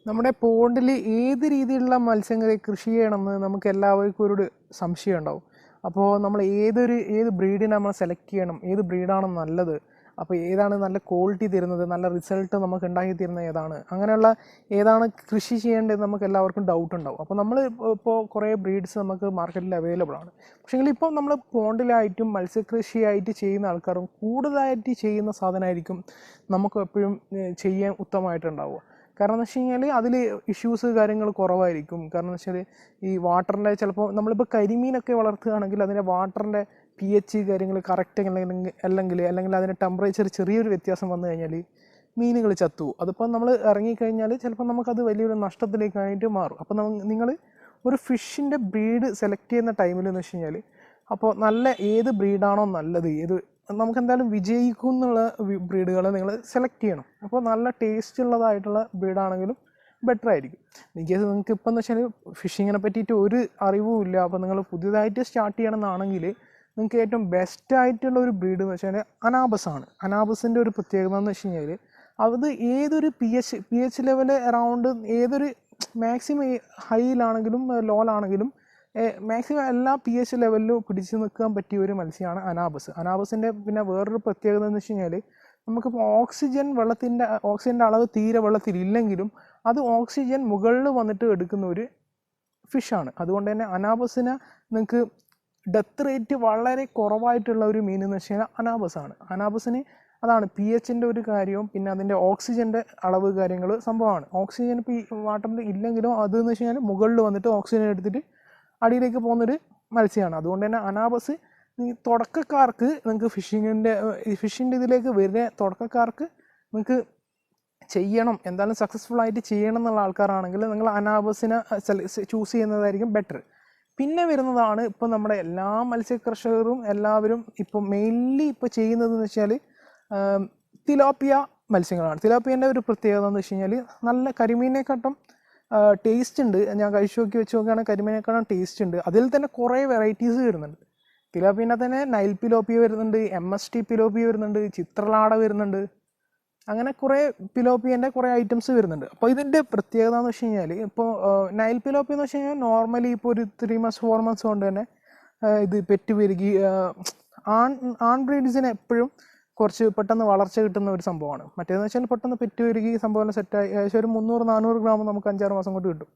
നമ്മുടെ പോണ്ടിൽ ഏത് രീതിയിലുള്ള മത്സ്യങ്ങളെ കൃഷി ചെയ്യണമെന്ന് നമുക്ക് എല്ലാവർക്കും ഒരു സംശയം ഉണ്ടാവും. അപ്പോൾ നമ്മൾ ഏത് ബ്രീഡിനെ നമ്മൾ സെലക്ട് ചെയ്യണം, ഏത് ബ്രീഡാണ് നല്ലത്, അപ്പോൾ ഏതാണ് നല്ല ക്വാളിറ്റി തരുന്നത്, നല്ല റിസൾട്ട് നമുക്ക് ഉണ്ടാക്കി തരുന്നത് ഏതാണ്, അങ്ങനെയുള്ള ഏതാണ് കൃഷി ചെയ്യേണ്ടത് നമുക്ക് എല്ലാവർക്കും ഡൗട്ട് ഉണ്ടാവും. അപ്പോൾ നമ്മൾ ഇപ്പോൾ കുറേ ബ്രീഡ്സ് നമുക്ക് മാർക്കറ്റിൽ അവൈലബിൾ ആണ്. പക്ഷേങ്കിൽ ഇപ്പോൾ നമ്മൾ പോണ്ടിലായിട്ടും മത്സ്യകൃഷിയായിട്ട് ചെയ്യുന്ന ആൾക്കാരും കൂടുതലായിട്ട് ചെയ്യുന്ന സാധനമായിരിക്കും നമുക്ക് എപ്പോഴും ചെയ്യാൻ ഉത്തമമായിട്ടുണ്ടാവുക. കാരണം എന്ന് വെച്ച് കഴിഞ്ഞാൽ അതിൽ ഇഷ്യൂസ് കാര്യങ്ങൾ കുറവായിരിക്കും. കാരണം എന്ന് വെച്ചാൽ ഈ വാട്ടറിൻ്റെ ചിലപ്പോൾ നമ്മളിപ്പോൾ കരിമീനൊക്കെ വളർത്തുകയാണെങ്കിൽ അതിൻ്റെ വാട്ടറിൻ്റെ pH കാര്യങ്ങൾ കറക്റ്റ് അല്ലെങ്കിൽ അതിൻ്റെ ടെമ്പറേച്ചർ ചെറിയൊരു വ്യത്യാസം വന്നു കഴിഞ്ഞാൽ മീനുകൾ ചത്തു. അതിപ്പോൾ നമ്മൾ ഇറങ്ങിക്കഴിഞ്ഞാൽ ചിലപ്പോൾ നമുക്കത് വലിയൊരു നഷ്ടത്തിലേക്കായിട്ട് മാറും. അപ്പോൾ നിങ്ങൾ ഒരു ഫിഷിൻ്റെ ബ്രീഡ് സെലക്ട് ചെയ്യുന്ന ടൈമിൽ എന്ന് വെച്ച് കഴിഞ്ഞാൽ അപ്പോൾ നല്ല ഏത് ബ്രീഡാണോ നല്ലത്, നമുക്ക് എന്തായാലും വിജയിക്കും എന്നുള്ള ബ്രീഡുകളെ നിങ്ങൾ സെലക്ട് ചെയ്യണം. അപ്പോൾ നല്ല ടേസ്റ്റ് ഉള്ളതായിട്ടുള്ള ബ്രീഡാണെങ്കിലും ബെറ്റർ ആയിരിക്കും. ഇൻ കേസ് നിങ്ങൾക്ക് ഇപ്പം എന്ന് വെച്ചാൽ ഫിഷിങ്ങിനെ പറ്റിയിട്ട് ഒരു അറിവും ഇല്ല, അപ്പോൾ നിങ്ങൾ പുതിയതായിട്ട് സ്റ്റാർട്ട് ചെയ്യണമെന്നാണെങ്കിൽ നിങ്ങൾക്ക് ഏറ്റവും ബെസ്റ്റായിട്ടുള്ള ഒരു ബ്രീഡ് എന്ന് വെച്ചാൽ അനാബസാണ്. അനാബസിൻ്റെ ഒരു പ്രത്യേകത എന്ന് വെച്ച് കഴിഞ്ഞാൽ അത് ഏതൊരു പി എച്ച് ലെവൽ അറൗണ്ട് ഏതൊരു മാക്സിമം ഹൈയിലാണെങ്കിലും ലോയിലാണെങ്കിലും മാക്സിമം എല്ലാ pH ലെവലിലും പിടിച്ചു നിൽക്കാൻ പറ്റിയ ഒരു മത്സ്യമാണ് അനാബസ്. അനാബസിൻ്റെ പിന്നെ വേറൊരു പ്രത്യേകത എന്ന് വെച്ച് കഴിഞ്ഞാൽ നമുക്കിപ്പോൾ ഓക്സിജൻ്റെ അളവ് തീരെ വെള്ളത്തിലില്ലെങ്കിലും അത് ഓക്സിജൻ മുകളിൽ വന്നിട്ട് എടുക്കുന്ന ഒരു ഫിഷാണ്. അതുകൊണ്ട് തന്നെ അനാബസിനെ നിങ്ങൾക്ക് ഡെത്ത് റേറ്റ് വളരെ കുറവായിട്ടുള്ള ഒരു മീൻ എന്ന് വെച്ച് കഴിഞ്ഞാൽ അനാബസാണ്. അനാബസിന് അതാണ് pHൻ്റെ ഒരു കാര്യവും പിന്നെ അതിൻ്റെ ഓക്സിജൻ്റെ അളവ് കാര്യങ്ങൾ സംഭവമാണ്. ഓക്സിജൻ ഇപ്പോൾ ഈ വാട്ടറിൽ ഇല്ലെങ്കിലും അതെന്ന് വെച്ച് കഴിഞ്ഞാൽ മുകളിൽ വന്നിട്ട് ഓക്സിജൻ എടുത്തിട്ട് അടിയിലേക്ക് പോകുന്നൊരു മത്സ്യമാണ്. അതുകൊണ്ട് തന്നെ അനാബസ് തുടക്കക്കാർക്ക് നിങ്ങൾക്ക് ഫിഷിൻ്റെ ഇതിലേക്ക് വരുന്ന തുടക്കക്കാർക്ക് നിങ്ങൾക്ക് ചെയ്യണം, എന്തായാലും സക്സസ്ഫുൾ ആയിട്ട് ചെയ്യണം എന്നുള്ള ആൾക്കാരാണെങ്കിൽ നിങ്ങൾ അനാബസിനെ ചൂസ് ചെയ്യുന്നതായിരിക്കും ബെറ്റർ. പിന്നെ വരുന്നതാണ് ഇപ്പോൾ നമ്മുടെ എല്ലാ മത്സ്യകർഷകരും എല്ലാവരും ഇപ്പോൾ മെയിൻലി ഇപ്പോൾ ചെയ്യുന്നതെന്ന് വെച്ചാൽ തിലോപ്പിയ മത്സ്യങ്ങളാണ്. തിലോപ്പിയൻ്റെ ഒരു പ്രത്യേകത എന്ന് വെച്ച് കഴിഞ്ഞാൽ നല്ല കരിമീനെക്കാട്ടും ടേസ്റ്റ് ഉണ്ട്. ഞാൻ കഴിച്ചു നോക്കുകയാണെങ്കിൽ കരിമീനേക്കാളും ടേസ്റ്റ് ഉണ്ട്. അതിൽ തന്നെ കുറേ വെറൈറ്റീസ് വരുന്നുണ്ട്. തിലോപ്പിയൻ്റെ തന്നെ നൈൽ പിലോപ്പിയ വരുന്നുണ്ട്, MST പിലോപ്പിയ വരുന്നുണ്ട്, ചിത്രലാട വരുന്നുണ്ട്, അങ്ങനെ കുറേ പിലോപ്പിയൻ്റെ കുറേ ഐറ്റംസ് വരുന്നുണ്ട്. അപ്പോൾ ഇതിൻ്റെ പ്രത്യേകത എന്ന് വെച്ച് കഴിഞ്ഞാൽ ഇപ്പോൾ നൈൽ പിലോപ്പിയ എന്ന് വെച്ച് കഴിഞ്ഞാൽ നോർമലി ഇപ്പോൾ ഒരു 3 months 4 months കൊണ്ട് തന്നെ ഇത് പെറ്റ് പെരുകി ആൺ ബ്രീഡ്സിന് എപ്പോഴും കുറച്ച് പെട്ടെന്ന് വളർച്ച കിട്ടുന്ന ഒരു സംഭവമാണ്. മറ്റേതെന്ന് വെച്ചാൽ പെട്ടെന്ന് പെറ്റ് പെരുകി സംഭവം സെറ്റായി ഏകദേശം ഒരു 300-400 ഗ്രാം നമുക്ക് 5-6 മാസം കൊണ്ട് കിട്ടും.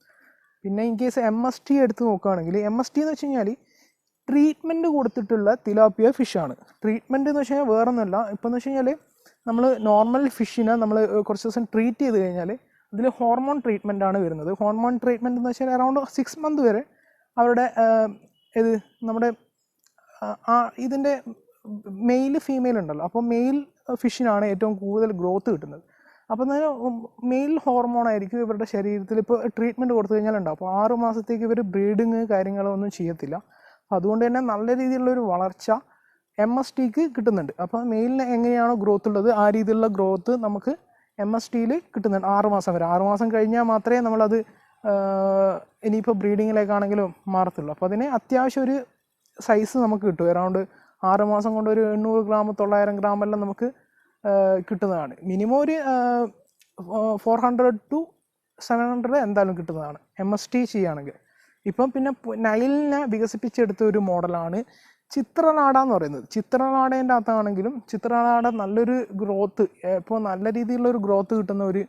പിന്നെ ഇൻ കേസ് MST എടുത്ത് നോക്കുകയാണെങ്കിൽ MST എന്ന് വെച്ച് കഴിഞ്ഞാൽ ട്രീറ്റ്മെൻറ്റ് കൊടുത്തിട്ടുള്ള തിലോപ്പിയ ഫിഷാണ്. ട്രീറ്റ്മെൻറ്റ് എന്ന് വെച്ച് കഴിഞ്ഞാൽ വേറൊന്നുമല്ല, ഇപ്പോൾ എന്ന് വെച്ച് കഴിഞ്ഞാൽ നമ്മൾ നോർമൽ ഫിഷിനെ നമ്മൾ കുറച്ച് ദിവസം ട്രീറ്റ് ചെയ്ത് കഴിഞ്ഞാൽ അതിൽ ഹോർമോൺ ട്രീറ്റ്മെൻ്റ് ആണ് വരുന്നത്. ഹോർമോൺ ട്രീറ്റ്മെൻറ്റ് എന്ന് വെച്ചാൽ അറൗണ്ട് 6 months വരെ അവരുടെ നമ്മുടെ ഇതിൻ്റെ മെയിൽ ഫീമെയിൽ ഉണ്ടല്ലോ, അപ്പോൾ മെയിൽ ഫിഷിനാണ് ഏറ്റവും കൂടുതൽ ഗ്രോത്ത് കിട്ടുന്നത്. അപ്പോൾ മെയിൽ ഹോർമോൺ ആയിരിക്കും ഇവരുടെ ശരീരത്തിൽ ഇപ്പോൾ ട്രീറ്റ്മെൻറ്റ് കൊടുത്തു കഴിഞ്ഞാൽ ഉണ്ടാവും. അപ്പോൾ 6 മാസത്തേക്ക് ഇവർ ബ്രീഡിങ് കാര്യങ്ങളോ ഒന്നും ചെയ്യത്തില്ല. അതുകൊണ്ട് തന്നെ നല്ല രീതിയിലുള്ളൊരു വളർച്ച MSTക്ക് കിട്ടുന്നുണ്ട്. അപ്പോൾ മെയിലിന് എങ്ങനെയാണോ ഗ്രോത്ത് ഉള്ളത് ആ രീതിയിലുള്ള ഗ്രോത്ത് നമുക്ക് MSTയിൽ കിട്ടുന്നുണ്ട് 6 മാസം വരെ. 6 മാസം കഴിഞ്ഞാൽ മാത്രമേ നമ്മളത് ഇനിയിപ്പോൾ ബ്രീഡിങ്ങിലേക്കാണെങ്കിലും മാറത്തുള്ളൂ. അപ്പോൾ അതിന് അത്യാവശ്യം ഒരു സൈസ് നമുക്ക് കിട്ടും. അറൗണ്ട് 6 മാസം കൊണ്ട് ഒരു 800 ഗ്രാം 900 ഗ്രാം എല്ലാം നമുക്ക് കിട്ടുന്നതാണ്. മിനിമം ഒരു 400 to 700 എന്തായാലും കിട്ടുന്നതാണ് MST ചെയ്യുകയാണെങ്കിൽ. ഇപ്പം പിന്നെ നൈലിനെ വികസിപ്പിച്ചെടുത്ത ഒരു മോഡലാണ് ചിത്രലാട എന്ന് പറയുന്നത്. ചിത്രലാടേൻ്റെ അകത്താണെങ്കിലും ചിത്രലാട നല്ലൊരു ഗ്രോത്ത്, ഇപ്പോൾ നല്ല രീതിയിലുള്ളൊരു ഗ്രോത്ത് കിട്ടുന്ന ഒരു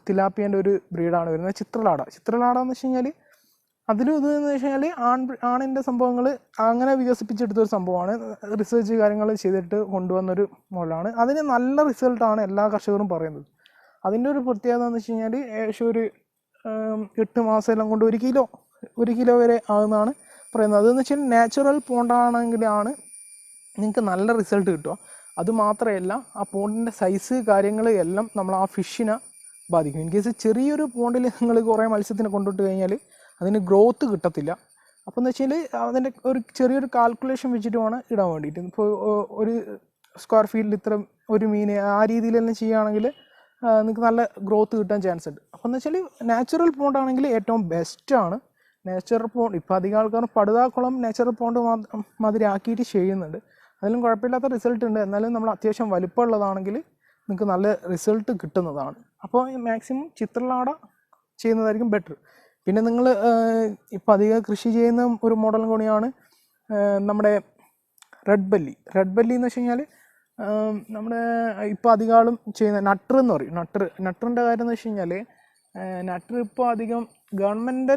തിലാപ്പിയൻ്റെ ഒരു ബ്രീഡാണ് വരുന്നത് ചിത്രലാട. ചിത്രലാട എന്ന് വെച്ച് കഴിഞ്ഞാൽ അതിലും ഇതെന്ന് വെച്ച് കഴിഞ്ഞാൽ ആണിൻ്റെ സംഭവങ്ങൾ അങ്ങനെ വികസിപ്പിച്ചെടുത്തൊരു സംഭവമാണ്. റിസർച്ച് കാര്യങ്ങൾ ചെയ്തിട്ട് കൊണ്ടുവന്നൊരു മോഡലാണ്. അതിന് നല്ല റിസൾട്ടാണ് എല്ലാ കർഷകരും പറയുന്നത്. അതിൻ്റെ ഒരു പ്രത്യേകത എന്ന് വെച്ച് കഴിഞ്ഞാൽ ഏകദേശം ഒരു 8 മാസം എല്ലാം കൊണ്ട് 1 കിലോ വരെ ആകുന്നതാണ് പറയുന്നത്. അതെന്ന് വെച്ചാൽ നാച്ചുറൽ പോണ്ടാണെങ്കിലാണ് നിങ്ങൾക്ക് നല്ല റിസൾട്ട് കിട്ടുക. അതുമാത്രമല്ല ആ പോണ്ടിൻ്റെ സൈസ് കാര്യങ്ങൾ എല്ലാം നമ്മൾ ആ ഫിഷിനെ ബാധിക്കും. ഇൻ കേസ് ചെറിയൊരു പോണ്ടിൽ നിങ്ങൾ കുറേ മത്സ്യത്തിനെ കൊണ്ടിട്ട് കഴിഞ്ഞാൽ അതിന് ഗ്രോത്ത് കിട്ടത്തില്ല. അപ്പോൾ എന്ന് വെച്ചാൽ അതിൻ്റെ ഒരു ചെറിയൊരു കാൽക്കുലേഷൻ വെച്ചിട്ട് വേണം ഇടാൻ വേണ്ടിയിട്ട്. ഇപ്പോൾ ഒരു സ്ക്വയർ ഫീറ്റിൽ ഇത്ര ഒരു മീൻ ആ രീതിയിലെല്ലാം ചെയ്യുകയാണെങ്കിൽ നിങ്ങൾക്ക് നല്ല ഗ്രോത്ത് കിട്ടാൻ ചാൻസ് ഉണ്ട്. അപ്പോൾ എന്ന് വെച്ചാൽ നാച്ചുറൽ പോണ്ടാണെങ്കിൽ ഏറ്റവും ബെസ്റ്റാണ്. നാച്ചുറൽ പോണ്ട് ഇപ്പോൾ അധികം ആൾക്കാരും പടുതാക്കുളം നാച്ചുറൽ പോണ്ട് മാതിരി ആക്കിയിട്ട് ചെയ്യുന്നുണ്ട്. അതിലും കുഴപ്പമില്ലാത്ത റിസൾട്ട് ഉണ്ട്. എന്നാലും നമ്മൾ അത്യാവശ്യം വലിപ്പമുള്ളതാണെങ്കിൽ നിങ്ങൾക്ക് നല്ല റിസൾട്ട് കിട്ടുന്നതാണ്. അപ്പോൾ മാക്സിമം ചിത്രലാട ചെയ്യുന്നതായിരിക്കും ബെറ്റർ. പിന്നെ നിങ്ങൾ ഇപ്പോൾ അധികം കൃഷി ചെയ്യുന്ന ഒരു മോഡൽ കൂടിയാണ് നമ്മുടെ റെഡ് ബെല്ലി എന്ന് വെച്ച് കഴിഞ്ഞാൽ നമ്മുടെ ഇപ്പോൾ അധികം ആളും ചെയ്യുന്ന നട്ടർ എന്ന് പറയും. നട്ടറിൻ്റെ കാര്യം എന്ന് വെച്ച് കഴിഞ്ഞാൽ നട്ടർ ഇപ്പോൾ അധികം ഗവൺമെൻറ്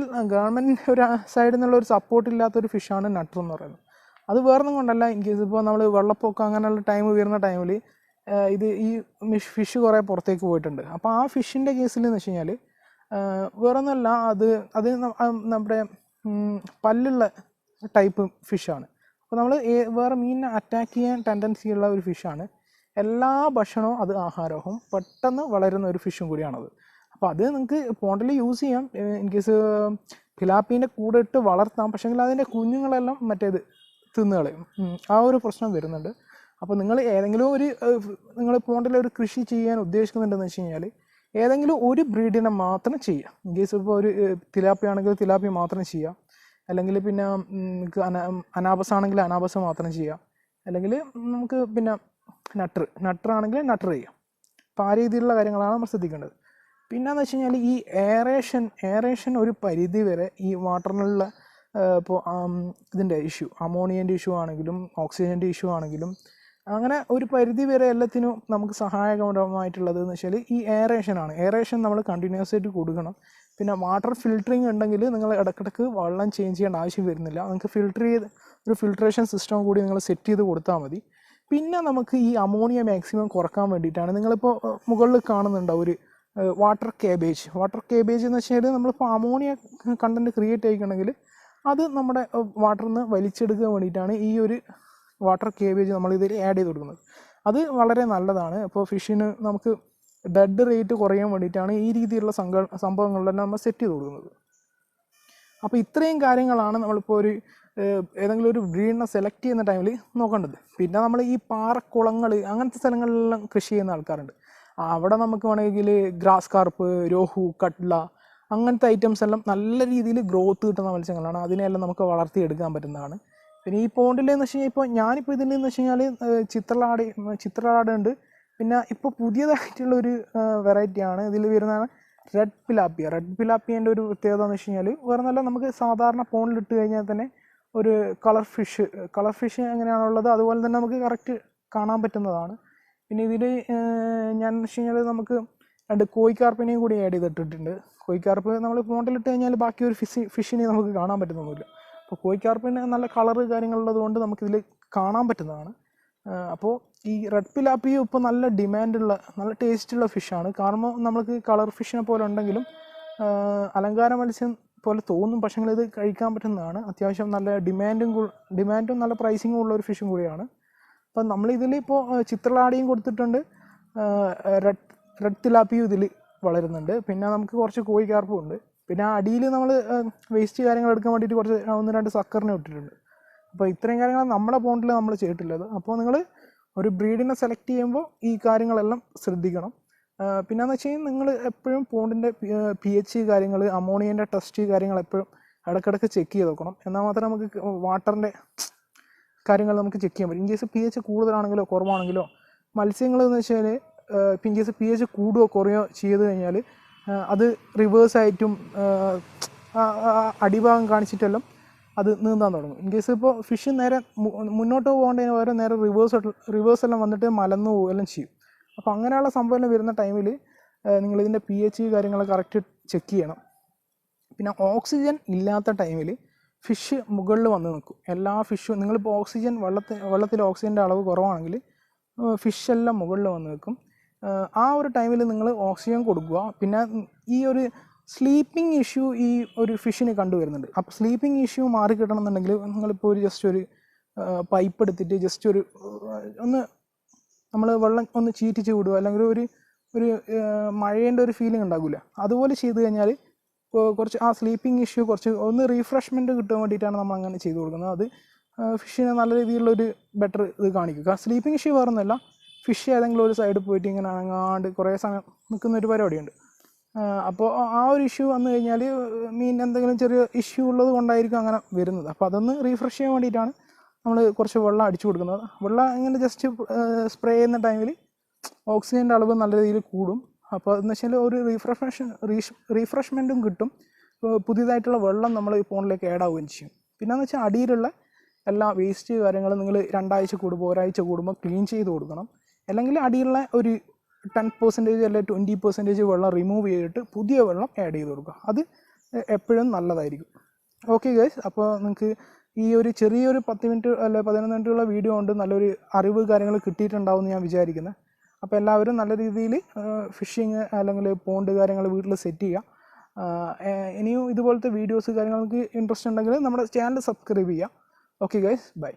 ഒരു സൈഡിൽ നിന്നുള്ള ഒരു സപ്പോർട്ട് ഇല്ലാത്തൊരു ഫിഷാണ് നട്ടർ എന്ന് പറയുന്നത്. അത് വേറൊന്നും കൊണ്ടല്ല, ഇൻ കേസ് ഇപ്പോൾ നമ്മൾ വെള്ളപ്പൊക്കം അങ്ങനെയുള്ള ടൈം വരുന്ന ടൈമിൽ ഈ ഫിഷ് കുറേ പുറത്തേക്ക് പോയിട്ടുണ്ട്. അപ്പോൾ ആ ഫിഷിൻ്റെ കേസിൽ എന്ന് വെച്ച് കഴിഞ്ഞാൽ വേറൊന്നുമല്ല, അത് നമ്മുടെ പല്ലുള്ള ടൈപ്പ് ഫിഷാണ്. അപ്പോൾ നമ്മൾ വേറെ മീനിനെ അറ്റാക്ക് ചെയ്യാൻ ടെൻഡൻസി ഉള്ള ഒരു ഫിഷാണ്. എല്ലാ ഭക്ഷണവും അത് ആഹാരവും പെട്ടെന്ന് വളരുന്ന ഒരു ഫിഷും കൂടിയാണത്. അപ്പോൾ അത് നിങ്ങൾക്ക് പോണ്ടിൽ യൂസ് ചെയ്യാം. ഇൻ കേസ് ഫിലാപ്പീൻ്റെ കൂടെ ഇട്ട് വളർത്താം. പക്ഷേങ്കിൽ അതിൻ്റെ കുഞ്ഞുങ്ങളെല്ലാം മറ്റേത് തിന്നുകളയും. ആ ഒരു പ്രശ്നം വരുന്നുണ്ട്. അപ്പോൾ നിങ്ങൾ ഏതെങ്കിലും നിങ്ങൾ പോണ്ടിൽ ഒരു കൃഷി ചെയ്യാൻ ഉദ്ദേശിക്കുന്നുണ്ടെന്ന് വെച്ച് കഴിഞ്ഞാൽ ഏതെങ്കിലും ഒരു ബ്രീഡിനെ മാത്രം ചെയ്യുക. ഇൻ കേസ് ഇപ്പോൾ ഒരു തിലാപ്പി ആണെങ്കിൽ തിലാപ്പി മാത്രം ചെയ്യുക, അല്ലെങ്കിൽ പിന്നെ നമുക്ക് അനാബസ് ആണെങ്കിൽ അനാബസ് മാത്രം ചെയ്യാം, അല്ലെങ്കിൽ നമുക്ക് പിന്നെ നട്ടർ ആണെങ്കിൽ നട്ടർ ചെയ്യാം. അപ്പോൾ ആ രീതിയിലുള്ള കാര്യങ്ങളാണ് നമ്മൾ ശ്രദ്ധിക്കേണ്ടത്. പിന്നെയെന്ന് വെച്ച് കഴിഞ്ഞാൽ ഈ എയറേഷൻ ഒരു പരിധി വരെ ഈ വാട്ടറിനുള്ള ഇപ്പോൾ ഇതിൻ്റെ ഇഷ്യൂ, അമോണിയൻ്റെ ഇഷ്യൂ ആണെങ്കിലും ഓക്സിജൻ്റെ ഇഷ്യൂ ആണെങ്കിലും അങ്ങനെ ഒരു പരിധി വരെ എല്ലാത്തിനും നമുക്ക് സഹായകരമായിട്ടുള്ളത് എന്ന് വെച്ചാൽ ഈ എയറേഷൻ നമ്മൾ കണ്ടിന്യൂസ് ആയിട്ട് കൊടുക്കണം. പിന്നെ വാട്ടർ ഫിൽറ്ററിങ് ഉണ്ടെങ്കിൽ നിങ്ങൾ ഇടയ്ക്കിടയ്ക്ക് വെള്ളം ചേഞ്ച് ചെയ്യേണ്ട ആവശ്യം വരുന്നില്ല. നിങ്ങൾക്ക് ഒരു ഫിൽട്രേഷൻ സിസ്റ്റം കൂടി നിങ്ങൾ സെറ്റ് ചെയ്ത് കൊടുത്താൽ മതി. പിന്നെ നമുക്ക് ഈ അമോണിയ മാക്സിമം കുറക്കാൻ വേണ്ടിയിട്ടാണ് നിങ്ങളിപ്പോൾ മുകളിൽ കാണുന്നുണ്ടാവും ഒരു വാട്ടർ കേബേജ് എന്ന് വെച്ചാൽ നമ്മളിപ്പോൾ അമോണിയ കണ്ടൻറ്റ് ക്രിയേറ്റ് ചെയ്യിക്കണമെങ്കിൽ അത് നമ്മുടെ വാട്ടറിൽ നിന്ന് വലിച്ചെടുക്കാൻ വേണ്ടിയിട്ടാണ് ഈ ഒരു വാട്ടർ കേബേജ് നമ്മളിതിൽ ആഡ് ചെയ്ത് കൊടുക്കുന്നത്. അത് വളരെ നല്ലതാണ്. അപ്പോൾ ഫിഷിന് നമുക്ക് ഡെഡ് റേറ്റ് കുറയാൻ വേണ്ടിയിട്ടാണ് ഈ രീതിയിലുള്ള സംഭവങ്ങളിലെല്ലാം നമ്മൾ സെറ്റ് ചെയ്ത് കൊടുക്കുന്നത്. അപ്പോൾ ഇത്രയും കാര്യങ്ങളാണ് നമ്മളിപ്പോൾ ഏതെങ്കിലും ഒരു ബ്രീഡിനെ സെലക്ട് ചെയ്യുന്ന ടൈമിൽ നോക്കേണ്ടത്. പിന്നെ നമ്മൾ ഈ പാറക്കുളങ്ങൾ അങ്ങനത്തെ സ്ഥലങ്ങളിലെല്ലാം കൃഷി ചെയ്യുന്ന ആൾക്കാരുണ്ട്. അവിടെ നമുക്ക് വേണമെങ്കിൽ ഗ്രാസ് കാർപ്പ്, രോഹു, കട്ട്ല അങ്ങനത്തെ ഐറ്റംസ് എല്ലാം നല്ല രീതിയിൽ ഗ്രോത്ത് കിട്ടുന്ന മത്സ്യങ്ങളാണ്. അതിനെല്ലാം നമുക്ക് വളർത്തിയെടുക്കാൻ പറ്റുന്നതാണ്. പിന്നെ ഈ പോണ്ടിലെന്ന് വെച്ച് കഴിഞ്ഞാൽ ഇപ്പോൾ ഞാനിപ്പോൾ ഇതിലെന്ന് വെച്ച് കഴിഞ്ഞാൽ ചിത്രലാട ഉണ്ട്. പിന്നെ ഇപ്പോൾ പുതിയതായിട്ടുള്ളൊരു വെറൈറ്റിയാണ് ഇതിൽ വരുന്നതാണ് റെഡ് പിലാപ്പിയൻ്റെ ഒരു പ്രത്യേകത എന്ന് വെച്ച് കഴിഞ്ഞാൽ വേറെ നല്ല നമുക്ക് സാധാരണ പോണ്ടിലിട്ട് കഴിഞ്ഞാൽ തന്നെ ഒരു കളർ ഫിഷ് എങ്ങനെയാണുള്ളത് അതുപോലെ തന്നെ നമുക്ക് കറക്റ്റ് കാണാൻ പറ്റുന്നതാണ്. പിന്നെ ഇതിൽ ഞാൻ വെച്ച് കഴിഞ്ഞാൽ നമുക്ക് 2 കോഴിക്കാർപ്പിനെയും കൂടി ആഡ് ചെയ്തിട്ടിട്ടുണ്ട്. കോഴിക്കാർപ്പ് നമ്മൾ പോണ്ടിലിട്ട് കഴിഞ്ഞാൽ ബാക്കി ഒരു ഫിഷിനെ നമുക്ക് കാണാൻ പറ്റുന്നൊന്നുമില്ല. അപ്പോൾ കോഴിക്കാർപ്പിന് നല്ല കളറ് കാര്യങ്ങളുള്ളത് കൊണ്ട് നമുക്കിതിൽ കാണാൻ പറ്റുന്നതാണ്. അപ്പോൾ ഈ റെഡ് പിലാപ്പിയും ഇപ്പോൾ നല്ല ഡിമാൻഡുള്ള നല്ല ടേസ്റ്റുള്ള ഫിഷാണ്. കാരണം നമ്മൾക്ക് കളർ ഫിഷിനെ പോലെ ഉണ്ടെങ്കിലും അലങ്കാര മത്സ്യം പോലെ തോന്നും, പക്ഷേ ഇത് കഴിക്കാൻ പറ്റുന്നതാണ്. അത്യാവശ്യം നല്ല ഡിമാൻഡും നല്ല പ്രൈസിങ്ങും ഉള്ള ഒരു ഫിഷും കൂടിയാണ്. അപ്പം നമ്മളിതിൽ ഇപ്പോൾ ചിത്രലാടിയും കൊടുത്തിട്ടുണ്ട്, റെഡ് തിലാപ്പിയും ഇതിൽ വളരുന്നുണ്ട്. പിന്നെ നമുക്ക് കുറച്ച് കോഴിക്കാർപ്പും ഉണ്ട്. പിന്നെ അടിയിൽ നമ്മൾ വേസ്റ്റ് കാര്യങ്ങൾ എടുക്കാൻ വേണ്ടിയിട്ട് കുറച്ച് 1-2 സക്കറിനെ ഇട്ടിട്ടുണ്ട്. അപ്പോൾ ഇത്രയും കാര്യങ്ങൾ നമ്മുടെ പോണ്ടിൽ നമ്മൾ ചെയ്തിട്ടുള്ളത്. അപ്പോൾ നിങ്ങൾ ഒരു ബ്രീഡിനെ സെലക്ട് ചെയ്യുമ്പോൾ ഈ കാര്യങ്ങളെല്ലാം ശ്രദ്ധിക്കണം. പിന്നെയെന്ന് വെച്ച് കഴിഞ്ഞാൽ നിങ്ങൾ എപ്പോഴും പോണ്ടിൻ്റെ pH കാര്യങ്ങൾ, അമോണിയൻ്റെ ടെസ്റ്റ് കാര്യങ്ങൾ എപ്പോഴും ഇടയ്ക്കിടയ്ക്ക് ചെക്ക് ചെയ്ത് നോക്കണം. എന്നാൽ മാത്രമേ നമുക്ക് വാട്ടറിൻ്റെ കാര്യങ്ങൾ നമുക്ക് ചെക്ക് ചെയ്യാൻ പറ്റും. ഇൻ കേസ് pH കൂടുതലാണെങ്കിലോ കുറവാണെങ്കിലോ മത്സ്യങ്ങളെന്ന് വെച്ചാൽ ഇൻ കേസ് pH കൂടുകയോ കുറയോ ചെയ്ത് കഴിഞ്ഞാൽ അത് റിവേഴ്സായിട്ടും അടിഭാഗം കാണിച്ചിട്ടെല്ലാം അത് നീന്താൻ തുടങ്ങും. ഇൻ കേസ് ഇപ്പോൾ ഫിഷ് നേരെ മുന്നോട്ട് പോകേണ്ടതിന് പകരം നേരെ റിവേഴ്സെല്ലാം വന്നിട്ട് മലന്നു പോവുകയെല്ലാം ചെയ്യും. അപ്പോൾ അങ്ങനെയുള്ള സംഭവം വരുന്ന ടൈമിൽ നിങ്ങളിതിൻ്റെ pH കാര്യങ്ങൾ കറക്റ്റ് ചെക്ക് ചെയ്യണം. പിന്നെ ഓക്സിജൻ ഇല്ലാത്ത ടൈമിൽ ഫിഷ് മുകളിൽ വന്ന് നിൽക്കും. എല്ലാ ഫിഷും നിങ്ങളിപ്പോൾ വെള്ളത്തിൽ ഓക്സിജൻ്റെ അളവ് കുറവാണെങ്കിൽ ഫിഷെല്ലാം മുകളിൽ വന്ന് നിൽക്കും. ആ ഒരു ടൈമിൽ നിങ്ങൾ ഓക്സിജൻ കൊടുക്കുക. പിന്നെ ഈ ഒരു സ്ലീപ്പിംഗ് ഇഷ്യൂ ഈ ഒരു ഫിഷിന് കണ്ടുവരുന്നുണ്ട്. അപ്പോൾ സ്ലീപ്പിംഗ് ഇഷ്യൂ മാറി കിട്ടണമെന്നുണ്ടെങ്കിൽ നിങ്ങളിപ്പോൾ ജസ്റ്റ് ഒരു പൈപ്പ് എടുത്തിട്ട് നമ്മൾ വെള്ളം ഒന്ന് ചീറ്റിച്ച് വിടുക, അല്ലെങ്കിൽ ഒരു മഴേൻ്റെ ഒരു ഫീലിംഗ് ഉണ്ടാകില്ല, അതുപോലെ ചെയ്ത് കഴിഞ്ഞാൽ കുറച്ച് ആ സ്ലീപ്പിംഗ് ഇഷ്യൂ കുറച്ച് ഒന്ന് റീഫ്രഷ്മെൻറ്റ് കിട്ടാൻ വേണ്ടിയിട്ടാണ് നമ്മൾ അങ്ങനെ ചെയ്ത് കൊടുക്കുന്നത്. അത് ഫിഷിന് നല്ല രീതിയിലുള്ളൊരു ബെറ്റർ ഇത് കാണിക്കുക. സ്ലീപ്പിംഗ് ഇഷ്യൂ വേറൊന്നുമല്ല, ഫിഷ് ഏതെങ്കിലും ഒരു സൈഡിൽ പോയിട്ട് ഇങ്ങനെ അനങ്ങാണ്ട് കുറേ സമയം നിൽക്കുന്നൊരു പരിപാടിയുണ്ട്. അപ്പോൾ ആ ഒരു ഇഷ്യൂ വന്നു കഴിഞ്ഞാൽ മീൻ എന്തെങ്കിലും ചെറിയ ഇഷ്യൂ ഉള്ളത് കൊണ്ടായിരിക്കും അങ്ങനെ വരുന്നത്. അപ്പോൾ അതൊന്ന് റീഫ്രഷ് ചെയ്യാൻ വേണ്ടിയിട്ടാണ് നമ്മൾ കുറച്ച് വെള്ളം അടിച്ചു കൊടുക്കുന്നത്. വെള്ളം ഇങ്ങനെ ജസ്റ്റ് സ്പ്രേ ചെയ്യുന്ന ടൈമിൽ ഓക്സിജൻ്റെ അളവ് നല്ല രീതിയിൽ കൂടും. അപ്പോൾ എന്ന് വെച്ചാൽ ഒരു റീഫ്രഷ്മെൻറ്റും കിട്ടും, പുതിയതായിട്ടുള്ള വെള്ളം നമ്മൾ ഈ പോണ്ടിലേക്ക് ആഡ് ആവുകയും ചെയ്യും. പിന്നെയെന്ന് വെച്ചാൽ അടിയിലുള്ള എല്ലാ വേസ്റ്റ് കാര്യങ്ങളും നിങ്ങൾ 2 ആഴ്ച കൂടുമ്പോൾ ഒരാഴ്ച കൂടുമ്പോൾ ക്ലീൻ ചെയ്ത് കൊടുക്കണം. അല്ലെങ്കിൽ അടിയിലുള്ള ഒരു 10% അല്ലെങ്കിൽ 20% വെള്ളം റിമൂവ് ചെയ്തിട്ട് പുതിയ വെള്ളം ആഡ് ചെയ്ത് കൊടുക്കുക. അത് എപ്പോഴും നല്ലതായിരിക്കും. ഓക്കെ ഗൈസ്, അപ്പോൾ നിങ്ങൾക്ക് ഈ ഒരു ചെറിയൊരു 10 മിനിറ്റ് അല്ലെ 11 മിനിറ്റുള്ള വീഡിയോ കൊണ്ട് നല്ലൊരു അറിവ് കാര്യങ്ങൾ കിട്ടിയിട്ടുണ്ടാവും എന്ന് ഞാൻ വിചാരിക്കുന്നത്. അപ്പോൾ എല്ലാവരും നല്ല രീതിയിൽ ഫിഷിങ് അല്ലെങ്കിൽ പോണ്ട് കാര്യങ്ങൾ വീട്ടിൽ സെറ്റ് ചെയ്യുക. ഇനിയും ഇതുപോലത്തെ വീഡിയോസ് കാര്യങ്ങൾക്ക് ഇൻട്രസ്റ്റ് ഉണ്ടെങ്കിൽ നമ്മുടെ ചാനൽ സബ്സ്ക്രൈബ് ചെയ്യുക. Okay guys, by.